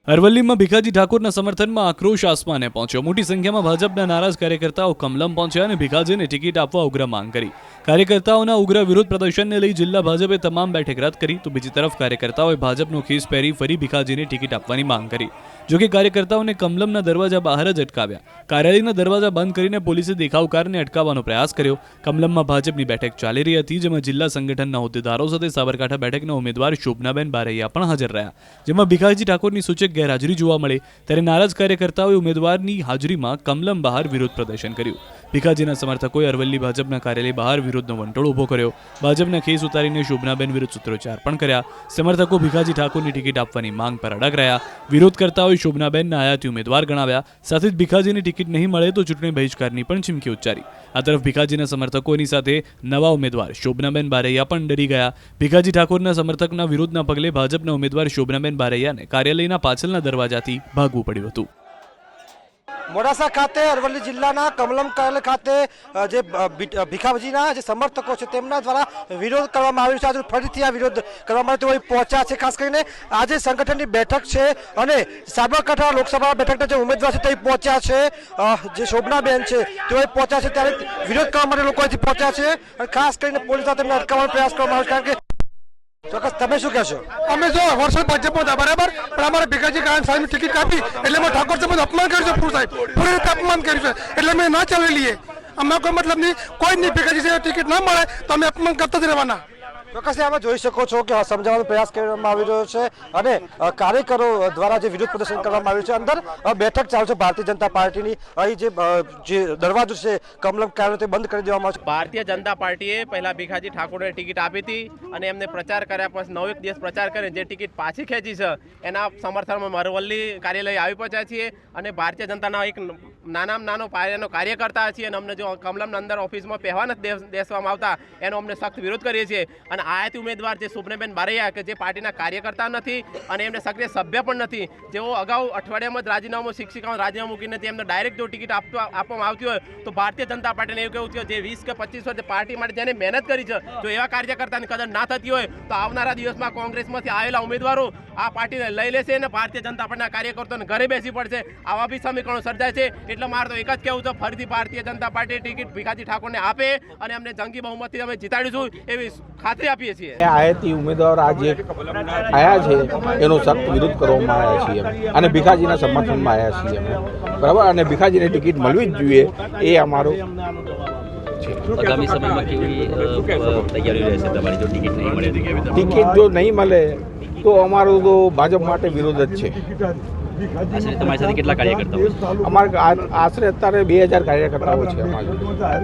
અરવલ્લીમાં ભીખાજી ઠાકોરના સમર્થનમાં આક્રોશ આસમાને પહોંચ્યો। મોટી સંખ્યામાં ભાજપના નારાજ કાર્યકર્તાઓ કમલમ પહોંચ્યા અને ભીખાજીને ટિકિટ આપવા ઉગ્ર માંગ કરી। કાર્યકર્તાઓના ઉગ્ર વિરોધ પ્રદર્શનને લઈ જિલ્લા ભાજપે તમામ બેઠક રદ કરી તો બીજી તરફ કાર્યકર્તાઓએ ભાજપનો ખીસ પહેરી ફરી ભીખાજીને ટિકિટ આપવાની માંગ કરી। જોકે કાર્યકર્તાઓને કમલમના દરવાજા બહાર જ અટકાવ્યા। કાર્યાલયના દરવાજા બંધ કરીને પોલીસે દેખાવકારને અટકાવવાનો પ્રયાસ કર્યો। કમલમમાં ભાજપની બેઠક ચાલી રહી હતી, જેમાં જિલ્લા સંગઠનના હોદ્દેદારો સાથે સાબરકાંઠા બેઠકના ઉમેદવાર શોભનાબેન બારૈયા પણ હાજર રહ્યા, જેમાં ભીખાજી ઠાકોરની સૂચક ગેરહાજરી જોવા મળે ત્યારે નારાજ કાર્યકર્તાઓએ ઉમેદવારની હાજરીમાં કમલમ બહાર વિરોધ પ્રદર્શન કર્યું। ભીખાજીના સમર્થકોએ અરવલ્લી ભાજપના કાર્યાલય બહાર વિરોધનો વંટોળ ઉભો કર્યો। ભાજપના ખેસ ઉતારીને શોભનાબેન વિરુદ્ધ સૂત્રોચ્ચાર પણ કર્યા। સમર્થકો ભીખાજી ઠાકોરની ટિકિટ આપવાની માંગ પર અડગ રહ્યા। વિરોધ કરતાઓએ શોભનાબેનના આયાતી ઉમેદવાર ગણાવ્યા। સાથે જ ભીખાજીની ટિકિટ નહીં મળે તો ચૂંટણી બહિષ્કારની પણ ચીમકી ઉચ્ચારી। આ તરફ ભીખાજીના સમર્થકોની સાથે નવા ઉમેદવાર શોભનાબેન બારૈયા પણ ડરી ગયા। ભીખાજી ઠાકોરના સમર્થકના વિરોધના પગલે ભાજપના ઉમેદવાર શોભનાબેન બારૈયાને કાર્યાલયના પાછળના દરવાજાથી ભાગવું પડ્યું હતું। મોડાસા ખાતે અરવલ્લી જિલ્લાના કમલમ કાર્યાલય ખાતે જે ભીખાજીના જે સમર્થકો છે તેમના દ્વારા વિરોધ કરવામાં આવ્યો છે। આજે ફરીથી આ વિરોધ કરવા માટે તેઓ પહોંચ્યા છે। ખાસ કરીને આજે સંગઠનની બેઠક છે અને સાબરકાંઠા લોકસભા બેઠકના જે ઉમેદવાર છે તે પહોંચ્યા છે, જે શોભનાબેન છે તેઓ પહોંચ્યા છે, ત્યારે વિરોધ કરવા માટે લોકો અહીંથી પહોંચ્યા છે અને ખાસ કરીને પોલીસ સાથે તેમને અટકાવવાનો પ્રયાસ કરવામાં આવ્યો। કારણ કે ચોક્કસ તમે શું કહેશો? અમે જો વર્ષો ભાજપમાં હતા બરાબર, પણ અમારે ભીખાજી કાયમ સાહેબની ટિકિટ કાપી એટલે અમે ઠાકોર સાહેબ અપમાન કર્યું છે। પૂરું સાહેબ પૂરી રીતે અપમાન કર્યું છે એટલે અમે ના ચાલી લઈએ। અમે કોઈ મતલબ નહીં, કોઈ નહીં, ભીખાજી સાહેબ ટિકિટ ના મળે તો અમે અપમાન કરતા જ રહેવાના। ચોક્કસ આમાં જોઈ શકો છો કે સમજાવવાનો પ્રયાસ કરવામાં આવી રહ્યો છે અને કાર્યકરો દ્વારા જે વિરોધ પ્રદર્શન કરવામાં આવ્યું છે। અંદર બેઠક ચાલુ છે ભારતીય જનતા પાર્ટીની। અહીં જે દરવાજો છે કમલમ કાર્યાલય તે બંધ કરી દેવામાં આવ્યો છે। ભારતીય જનતા પાર્ટીએ પહેલા ભીખાજી ઠાકોરને ટિકિટ આપી હતી અને એમને પ્રચાર કર્યા પછી 9 દિવસ પ્રચાર કરીને જે ટિકિટ પાછી ખેંચી છે એના સમર્થનમાં અરવલ્લી કાર્યાલય આવી પહોંચ્યા છીએ અને ભારતીય જનતાના એક નાનામાં નાનો પાયાનો કાર્યકર્તા છીએ અને અમને જો કમલમના અંદર ઓફિસમાં પહેવા નથી દેવામાં આવતા એનો અમને સખ્ત વિરોધ કરીએ છીએ। અને આયાતી ઉમેદવાર જે શોભનાબેન બારૈયા કે જે પાર્ટીના કાર્યકર્તા નથી અને એમને સક્રિય સભ્ય પણ નથી, જેઓ અગાઉ અઠવાડિયામાં જ રાજીનામું શિક્ષિકાઓનું રાજીનામું મૂકીને તેમને ડાયરેક્ટ જો ટિકિટ આપવામાં આવતી હોય તો ભારતીય જનતા પાર્ટીને એવું કહેવું છે જે 20 કે 25 વર્ષ પાર્ટી માટે જેને મહેનત કરી છે, જો એવા કાર્યકર્તાની કદર ના થતી હોય તો આવનારા દિવસમાં કોંગ્રેસમાંથી આવેલા ઉમેદવારો આ પાર્ટીને લઈ લેશે અને ભારતીય જનતા પાર્ટીના કાર્યકર્તાઓને ઘરે બેસી પડશે। આવા બી સમીકરણો સર્જાય છે એટલે મારે તો એક જ કહેવું છે, ફરીથી ભારતીય જનતા પાર્ટી ટિકિટ ભીખાજી ઠાકોરને આપે અને અમને જંગી બહુમતથી અમે જીતાડીશું એવી ખાતરી આપીએ છીએ। આયાતી ઉમેદવાર આજે આયા છે એનો સખ્ત વિરોધ કરવામાં આવ્યા છીએ અને ભીખાજીના સમર્થનમાં આવ્યા છીએ અમે, બરાબર। અને ભીખાજીને ટિકિટ મળવી જ જોઈએ એ અમારો આગામી સમયમાં કેવી તૈયારી રહેશે તમારી જો ટિકિટ નહીં મળે? ટિકિટ જો નહીં મળે તો અમારો તો ભાજપ માટે વિરોધ જ છે। તમારી સાથે કેટલા કાર્યકર્તાઓ? અમારા આશરે અત્યારે 2000 કાર્યકર્તાઓ છે અમારા।